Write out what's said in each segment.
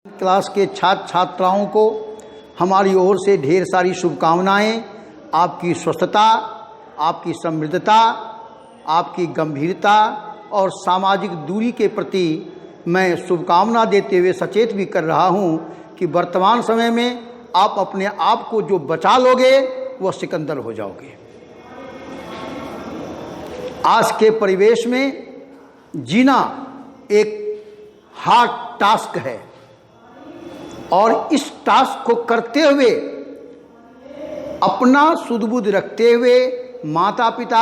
Class के छात्र छात्राओं को हमारी ओर से ढेर सारी शुभकामनाएं। आपकी स्वस्थता, आपकी समृद्धता, आपकी गंभीरता और सामाजिक दूरी के प्रति मैं शुभकामना देते हुए सचेत भी कर रहा हूं कि वर्तमान समय में आप अपने आप को जो बचा लोगे वह सिकंदर हो जाओगे। आज के परिवेश में जीना एक हार्ड टास्क है और इस टास्क को करते हुए अपना सुध-बुध रखते हुए माता पिता,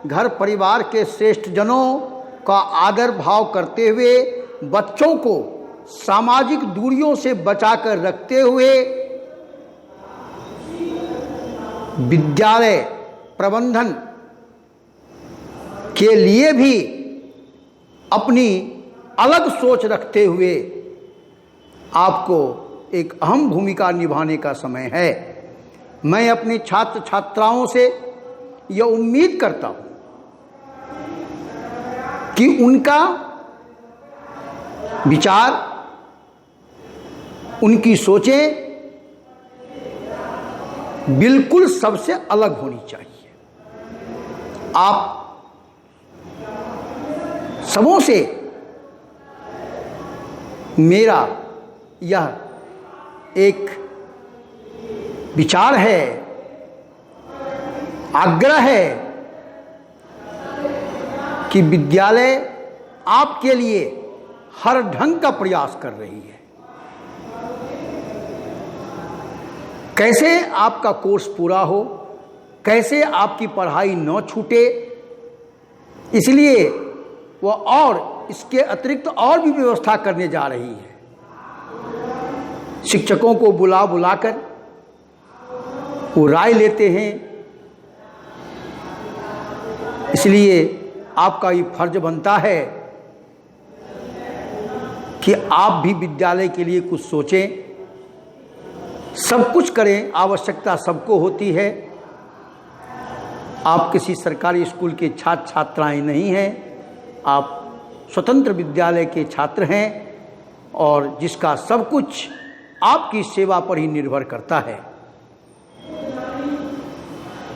घर परिवार के श्रेष्ठ जनों का आदर भाव करते हुए बच्चों को सामाजिक दूरियों से बचाकर रखते हुए विद्यालय प्रबंधन के लिए भी अपनी अलग सोच रखते हुए आपको एक अहम भूमिका निभाने का समय है। मैं अपने छात्र छात्राओं से यह उम्मीद करता हूं कि उनका विचार, उनकी सोचें बिल्कुल सबसे अलग होनी चाहिए। आप सबों से मेरा यह एक विचार है, आग्रह है कि विद्यालय आपके लिए हर ढंग का प्रयास कर रही है। कैसे आपका कोर्स पूरा हो, कैसे आपकी पढ़ाई न छूटे, इसलिए वह और इसके अतिरिक्त और भी व्यवस्था करने जा रही है। शिक्षकों को बुलाकर वो राय लेते हैं। इसलिए आपका ये फर्ज बनता है कि आप भी विद्यालय के लिए कुछ सोचें, सब कुछ करें। आवश्यकता सबको होती है। आप किसी सरकारी स्कूल के छात्र छात्राएं नहीं हैं, आप स्वतंत्र विद्यालय के छात्र हैं और जिसका सब कुछ आपकी सेवा पर ही निर्भर करता है।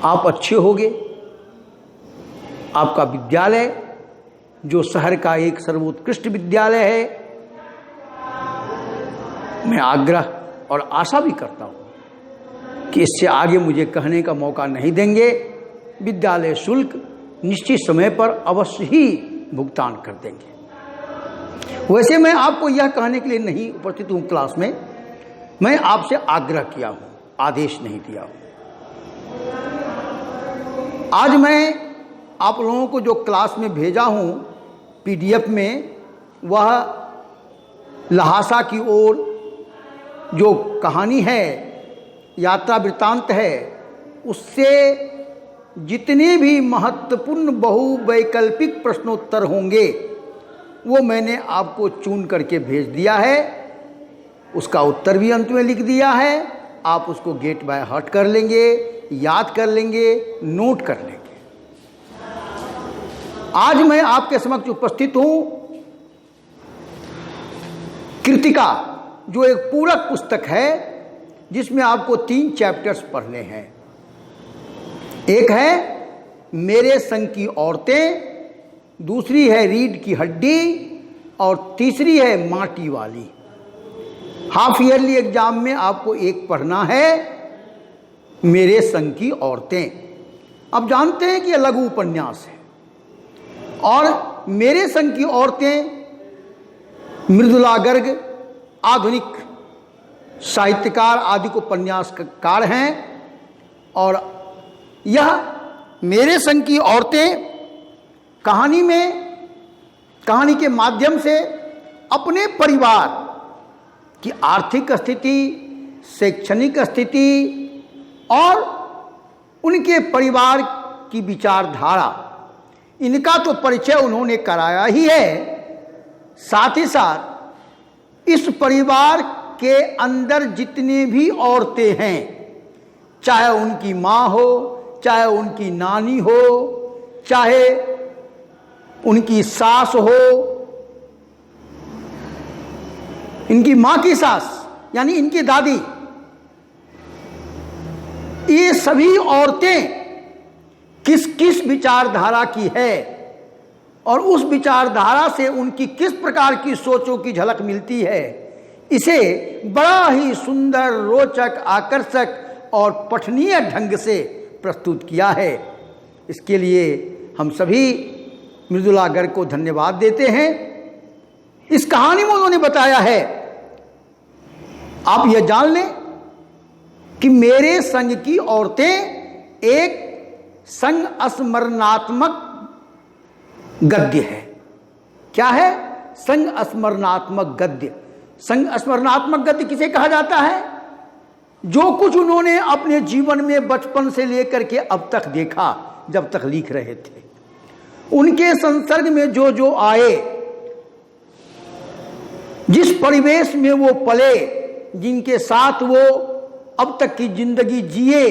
आप अच्छे होंगे, आपका विद्यालय जो शहर का एक सर्वोत्कृष्ट विद्यालय है, मैं आग्रह और आशा भी करता हूं कि इससे आगे मुझे कहने का मौका नहीं देंगे। विद्यालय शुल्क निश्चित समय पर अवश्य ही भुगतान कर देंगे। वैसे मैं आपको यह कहने के लिए नहीं उपस्थित हूं क्लास में, मैं आपसे आग्रह किया हूं, आदेश नहीं दिया हूं। आज मैं आप लोगों को जो क्लास में भेजा हूं पीडीएफ में, वह लहासा की ओर जो कहानी है, यात्रा वृत्तांत है, उससे जितने भी महत्वपूर्ण बहुवैकल्पिक प्रश्नोत्तर होंगे वो मैंने आपको चुन करके भेज दिया है। उसका उत्तर भी अंत में लिख दिया है। आप उसको गेट बाय हार्ट कर लेंगे, याद कर लेंगे, नोट कर लेंगे। आज मैं आपके समक्ष उपस्थित हूं कृतिका, जो एक पूरक पुस्तक है जिसमें आपको 3 चैप्टर्स पढ़ने हैं। एक है मेरे संग की औरतें, दूसरी है रीढ़ की हड्डी और तीसरी है माटी वाली। हाफ ईयरली एग्जाम में आपको एक पढ़ना है मेरे संग की औरतें। अब जानते हैं कि यह लघु उपन्यास है और मेरे संग की औरतें मृदुला गर्ग आधुनिक साहित्यकार आदि को उपन्यासकार हैं और यह मेरे संग की औरतें कहानी के माध्यम से अपने परिवार की आर्थिक स्थिति, शैक्षणिक स्थिति और उनके परिवार की विचारधारा, इनका तो परिचय उन्होंने कराया ही है। साथ ही साथ इस परिवार के अंदर जितनी भी औरतें हैं, चाहे उनकी माँ हो, चाहे उनकी नानी हो, चाहे उनकी सास हो, इनकी माँ की सास यानी इनकी दादी, ये सभी औरतें किस किस विचारधारा की है और उस विचारधारा से उनकी किस प्रकार की सोचों की झलक मिलती है, इसे बड़ा ही सुंदर, रोचक, आकर्षक और पठनीय ढंग से प्रस्तुत किया है। इसके लिए हम सभी मृदुला गर्ग को धन्यवाद देते हैं। इस कहानी में उन्होंने बताया है, आप यह जान लें कि मेरे संग की औरतें एक संग स्मरणात्मक गद्य है। क्या है? संग स्मरणात्मक गद्य। संग स्मरणात्मक गद्य किसे कहा जाता है? जो कुछ उन्होंने अपने जीवन में बचपन से लेकर के अब तक देखा, जब तक लिख रहे थे, उनके संसर्ग में जो जो आए, जिस परिवेश में वो पले, जिनके साथ वो अब तक की जिंदगी जिए,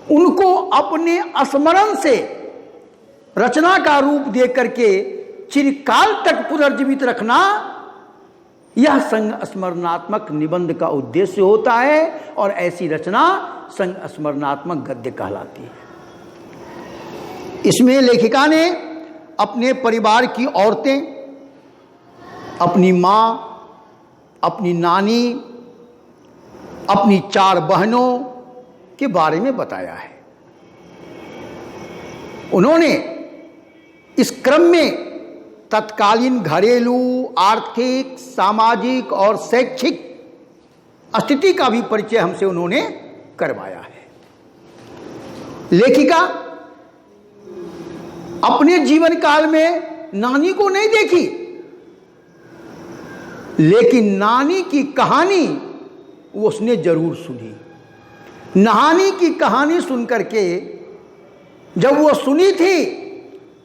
उनको अपने स्मरण से रचना का रूप दे करके चिरकाल तक पुनर्जीवित रखना, यह संग स्मरणात्मक निबंध का उद्देश्य होता है और ऐसी रचना संग स्मरणात्मक गद्य कहलाती है। इसमें लेखिका ने अपने परिवार की औरतें, अपनी माँ, अपनी नानी, अपनी 4 बहनों के बारे में बताया है। उन्होंने इस क्रम में तत्कालीन घरेलू, आर्थिक, सामाजिक और शैक्षिक स्थिति का भी परिचय हमसे उन्होंने करवाया है। लेखिका अपने जीवन काल में नानी को नहीं देखी, लेकिन नानी की कहानी वो उसने जरूर सुनी। नानी की कहानी सुनकर के जब वो सुनी थी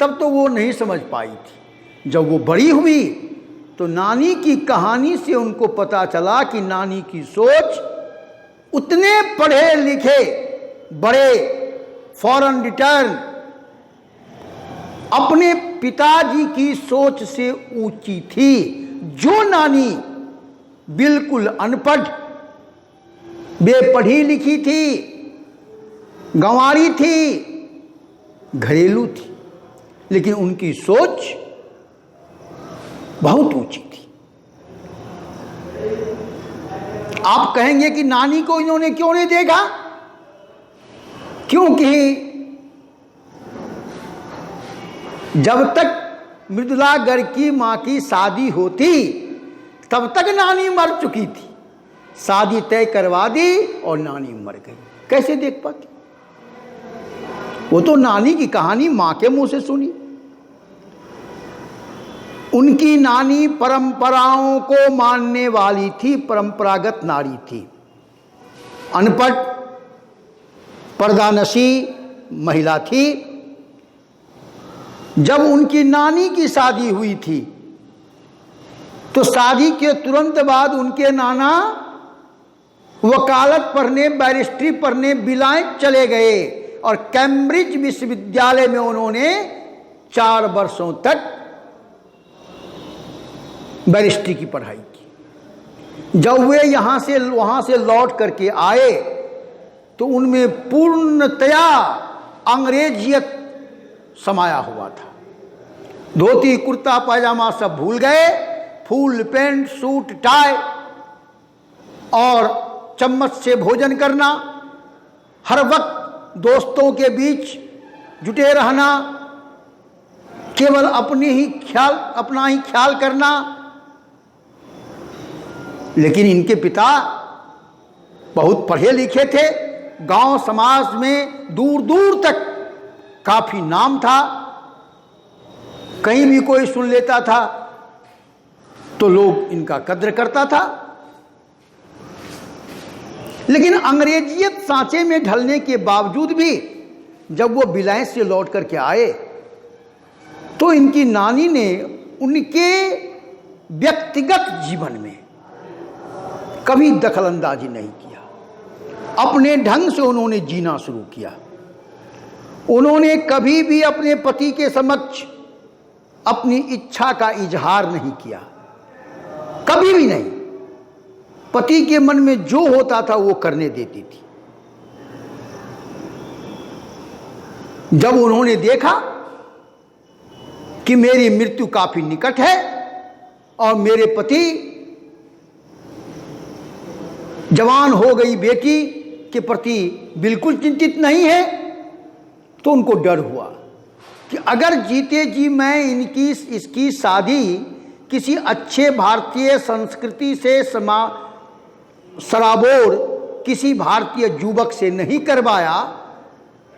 तब तो वो नहीं समझ पाई थी। जब वो बड़ी हुई तो नानी की कहानी से उनको पता चला कि नानी की सोच, उतने पढ़े लिखे बड़े फॉरेन रिटर्न अपने पिताजी की सोच से ऊंची थी। जो नानी बिल्कुल अनपढ़, बेपढ़ी लिखी थी, गंवारी थी, घरेलू थी, लेकिन उनकी सोच बहुत ऊंची थी। आप कहेंगे कि नानी को इन्होंने क्यों नहीं देखा? क्योंकि जब तक मृदुला गर्ग की मां की शादी होती तब तक नानी मर चुकी थी। शादी तय करवा दी और नानी मर गई, कैसे देख पाती? वो तो नानी की कहानी मां के मुंह से सुनी। उनकी नानी परंपराओं को मानने वाली थी, परंपरागत नारी थी, अनपढ़ पर्दानशी महिला थी। जब उनकी नानी की शादी हुई थी तो शादी के तुरंत बाद उनके नाना वकालत पढ़ने, बैरिस्ट्री पढ़ने बिलायत चले गए और कैम्ब्रिज विश्वविद्यालय में उन्होंने 4 वर्षों तक बैरिस्ट्री की पढ़ाई की। जब वे वहां से लौट करके आए तो उनमें पूर्णतया अंग्रेजियत समाया हुआ था। धोती, कुर्ता, पायजामा सब भूल गए, फुल पैंट, सूट, टाई और चम्मच से भोजन करना, हर वक्त दोस्तों के बीच जुटे रहना, केवल अपना ही ख्याल करना। लेकिन इनके पिता बहुत पढ़े लिखे थे, गांव समाज में दूर दूर तक काफी नाम था। कहीं भी कोई सुन लेता था तो लोग इनका कद्र करता था। लेकिन अंग्रेजियत सांचे में ढलने के बावजूद भी जब वो विलायत से लौट करके आए तो इनकी नानी ने उनके व्यक्तिगत जीवन में कभी दखलंदाजी नहीं किया। अपने ढंग से उन्होंने जीना शुरू किया। उन्होंने कभी भी अपने पति के समक्ष अपनी इच्छा का इजहार नहीं किया। कभी भी नहीं। पति के मन में जो होता था वो करने देती थी। जब उन्होंने देखा कि मेरी मृत्यु काफी निकट है और मेरे पति जवान हो गई बेटी के प्रति बिल्कुल चिंतित नहीं है, तो उनको डर हुआ कि अगर जीते जी मैं इसकी शादी किसी अच्छे भारतीय संस्कृति से सराबोर किसी भारतीय युवक से नहीं करवाया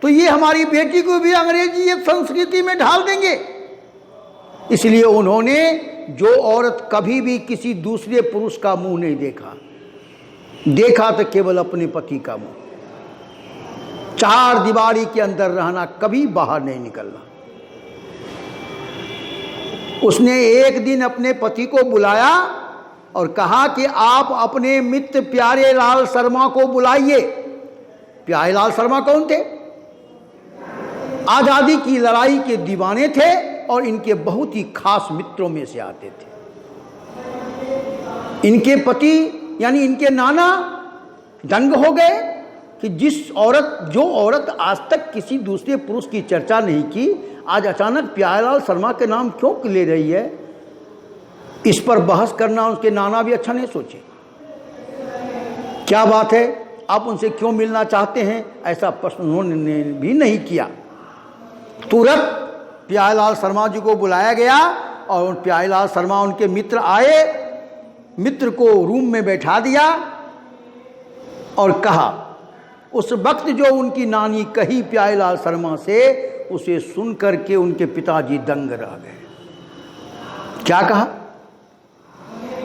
तो ये हमारी बेटी को भी अंग्रेजी संस्कृति में ढाल देंगे। इसलिए उन्होंने, जो औरत कभी भी किसी दूसरे पुरुष का मुंह नहीं देखा तो केवल अपने पति का मुंह, चार दीवारी के अंदर रहना, कभी बाहर नहीं निकलना। उसने एक दिन अपने पति को बुलाया और कहा कि आप अपने मित्र प्यारे लाल शर्मा को बुलाइए। प्यारे लाल शर्मा कौन थे? आजादी की लड़ाई के दीवाने थे और इनके बहुत ही खास मित्रों में से आते थे। इनके पति यानी इनके नाना दंग हो गए कि जो औरत आज तक किसी दूसरे पुरुष की चर्चा नहीं की, आज अचानक प्यारेलाल शर्मा के नाम क्यों ले रही है। इस पर बहस करना उसके नाना भी अच्छा नहीं सोचे। क्या बात है, आप उनसे क्यों मिलना चाहते हैं, ऐसा प्रश्न उन्होंने भी नहीं किया। तुरंत प्यारेलाल शर्मा जी को बुलाया गया और प्यारेलाल शर्मा, उनके मित्र आए, मित्र को रूम में बैठा दिया और कहा, उस वक्त जो उनकी नानी कही प्यारेलाल शर्मा से, उसे सुन करके उनके पिताजी दंग रह गए। क्या कहा?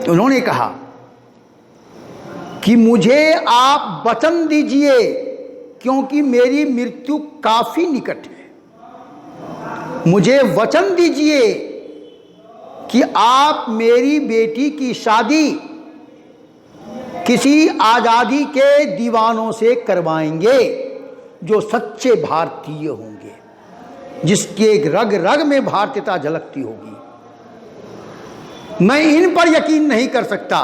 उन्होंने कहा कि मुझे आप वचन दीजिए क्योंकि मेरी मृत्यु काफी निकट है। मुझे वचन दीजिए कि आप मेरी बेटी की शादी किसी आजादी के दीवानों से करवाएंगे जो सच्चे भारतीय होंगे, जिसके रग रग में भारतीयता झलकती होगी। मैं इन पर यकीन नहीं कर सकता।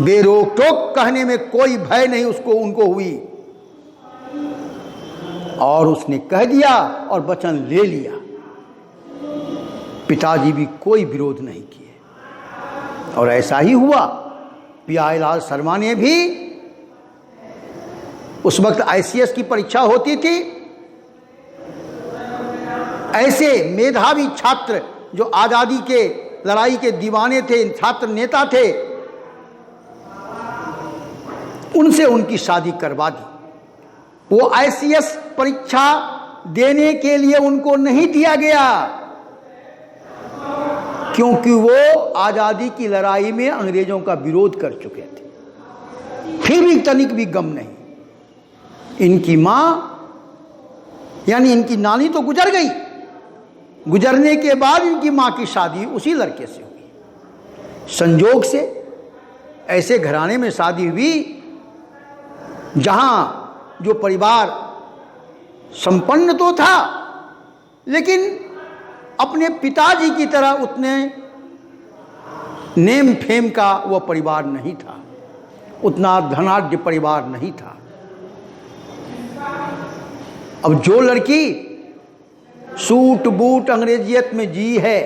बेरोक टोक कहने में कोई भय नहीं उनको हुई और उसने कह दिया और वचन ले लिया। पिताजी भी कोई विरोध नहीं किए और ऐसा ही हुआ। प्यारेलाल शर्मा ने भी, उस वक्त ICS की परीक्षा होती थी, ऐसे मेधावी छात्र जो आजादी के लड़ाई के दीवाने थे, छात्र नेता थे, उनसे उनकी शादी करवा दी। वो ICS परीक्षा देने के लिए उनको नहीं दिया गया क्योंकि वो आजादी की लड़ाई में अंग्रेजों का विरोध कर चुके थे। फिर भी तनिक भी गम नहीं। इनकी मां यानी इनकी नानी तो गुजर गई, गुजरने के बाद इनकी मां की शादी उसी लड़के से हुई। संजोग से ऐसे घराने में शादी हुई जहां जो परिवार संपन्न तो था लेकिन अपने पिताजी की तरह उतने नेम फेम का वह परिवार नहीं था, उतना धनाढ्य परिवार नहीं था। अब जो लड़की सूट बूट अंग्रेजियत में जी है,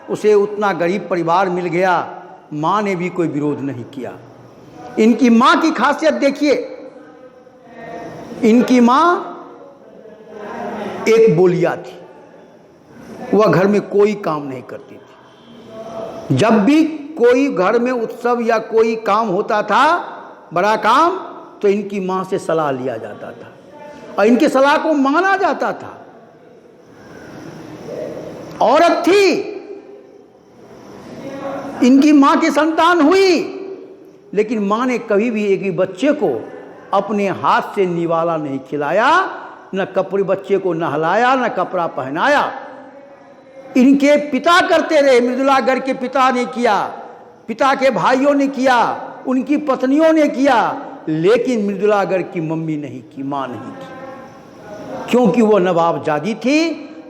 उसे उतना गरीब परिवार मिल गया, माँ ने भी कोई विरोध नहीं किया। इनकी माँ की खासियत देखिए, इनकी माँ एक बोलिया थी, वह घर में कोई काम नहीं करती थी। जब भी कोई घर में उत्सव या कोई काम होता था, बड़ा काम, तो इनकी माँ से सलाह लिया जाता था और इनकी सलाह को माना जाता था। औरत थी, इनकी माँ की संतान हुई, लेकिन माँ ने कभी भी एक भी बच्चे को अपने हाथ से निवाला नहीं खिलाया, न कपड़े बच्चे को नहलाया, न कपड़ा पहनाया। इनके पिता करते रहे, मृदुलागढ़ के पिता ने किया, पिता के भाइयों ने किया, उनकी पत्नियों ने किया, लेकिन मृदुलागढ़ की मम्मी नहीं की, माँ नहीं की, क्योंकि वो नवाबजादी थी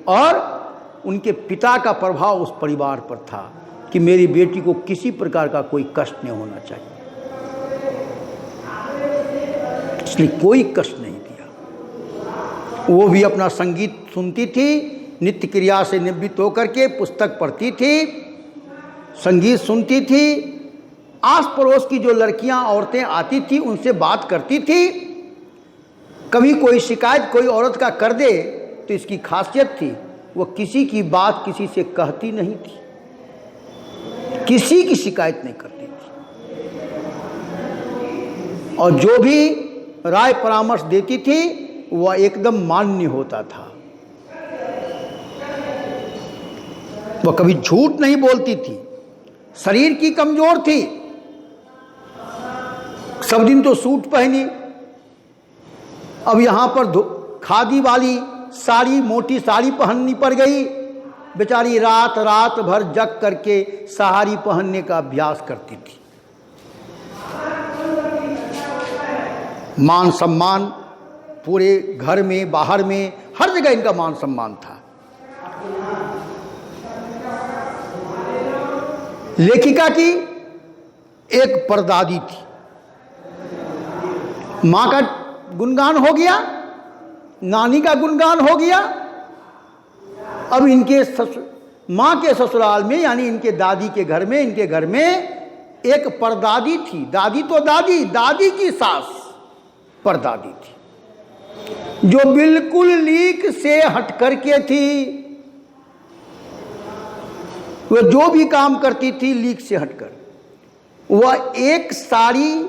और उनके पिता का प्रभाव उस परिवार पर था। कि मेरी बेटी को किसी प्रकार का कोई कष्ट नहीं होना चाहिए, इसलिए कोई कष्ट नहीं दिया। वो भी अपना संगीत सुनती थी, नित्य क्रिया से निवृत्त होकर के पुस्तक पढ़ती थी, संगीत सुनती थी, आस पड़ोस की जो लड़कियां औरतें आती थी उनसे बात करती थी। कभी कोई शिकायत कोई औरत का कर दे तो इसकी खासियत थी, वो किसी की बात किसी से कहती नहीं थी, किसी की शिकायत नहीं करती थी, और जो भी राय परामर्श देती थी वह एकदम मान्य होता था। वह कभी झूठ नहीं बोलती थी, शरीर की कमजोर थी, सब दिन तो सूट पहनी, अब यहां पर खादी वाली साड़ी, मोटी साड़ी पहननी पड़ गई। बेचारी रात रात भर जग करके साड़ी पहनने का अभ्यास करती थी। मान सम्मान पूरे घर में बाहर में हर जगह इनका मान सम्मान था। लेखिका की एक परदादी थी, मां का गुणगान हो गया, नानी का गुणगान हो गया, अब इनके मां के ससुराल में यानी इनके दादी के घर में, इनके घर में एक परदादी थी। दादी तो दादी, दादी की सास परदादी थी, जो बिल्कुल लीक से हट करके थी। वह जो भी काम करती थी लीक से हटकर। वह एक साड़ी,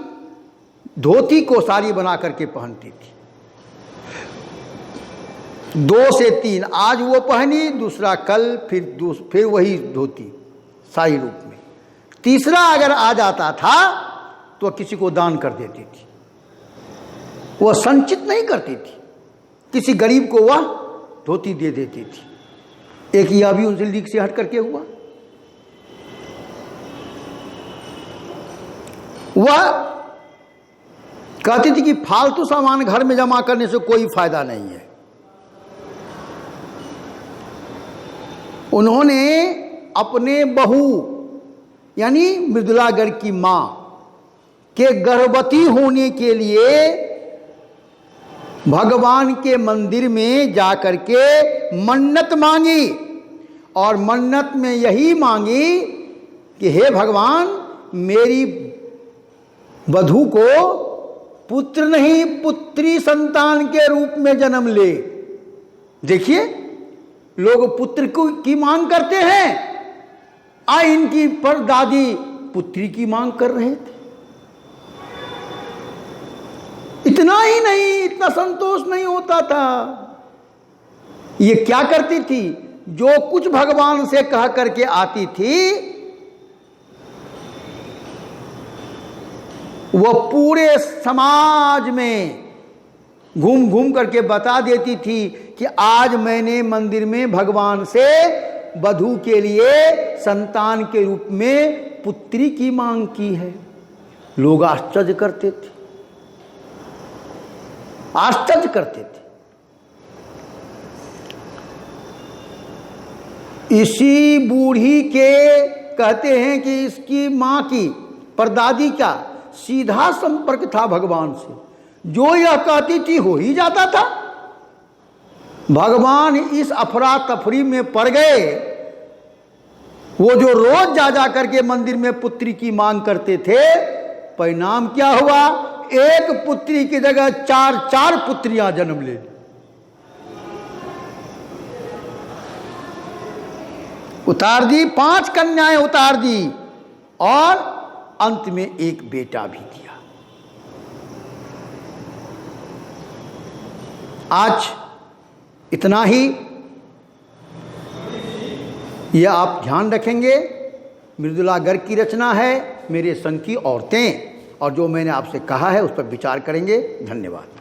धोती को साड़ी बना करके पहनती थी, 2 से 3, आज वो पहनी, दूसरा कल, फिर वही धोती साड़ी रूप में। तीसरा अगर आ जाता था तो किसी को दान कर देती थी, वह संचित नहीं करती थी, किसी गरीब को वह धोती दे देती थी। एक यह भी उनसे लीक से हट करके हुआ। वह कहती थी कि फालतू सामान घर में जमा करने से कोई फायदा नहीं है। उन्होंने अपने बहू यानी मृदुला गर्ग की मां के गर्भवती होने के लिए भगवान के मंदिर में जाकर के मन्नत मांगी, और मन्नत में यही मांगी कि हे भगवान, मेरी वधू को पुत्र नहीं पुत्री संतान के रूप में जन्म ले। देखिए, लोग पुत्र की मांग करते हैं, इनकी परदादी पुत्री की मांग कर रहे थे। इतना ही नहीं, इतना संतोष नहीं होता था। ये क्या करती थी, जो कुछ भगवान से कह करके आती थी वो पूरे समाज में घूम घूम करके बता देती थी कि आज मैंने मंदिर में भगवान से वधू के लिए संतान के रूप में पुत्री की मांग की है। लोग आश्चर्य करते थे, आश्चर्य करते थे। इसी बूढ़ी के कहते हैं कि इसकी मां की, परदादी का सीधा संपर्क था भगवान से, जो यह कहती थी हो ही जाता था। भगवान इस अफरा तफरी में पड़ गए, वो जो रोज जा करके मंदिर में पुत्री की मांग करते थे, परिणाम क्या हुआ, एक पुत्री की जगह 4 पुत्रियां जन्म ले ली। उतार दी, 5 कन्याएं उतार दी, और अंत में एक बेटा भी दिया। आज इतना ही, यह आप ध्यान रखेंगे। मृदुला गर्ग की रचना है, मेरे संग की औरतें, और जो मैंने आपसे कहा है उस पर विचार करेंगे। धन्यवाद।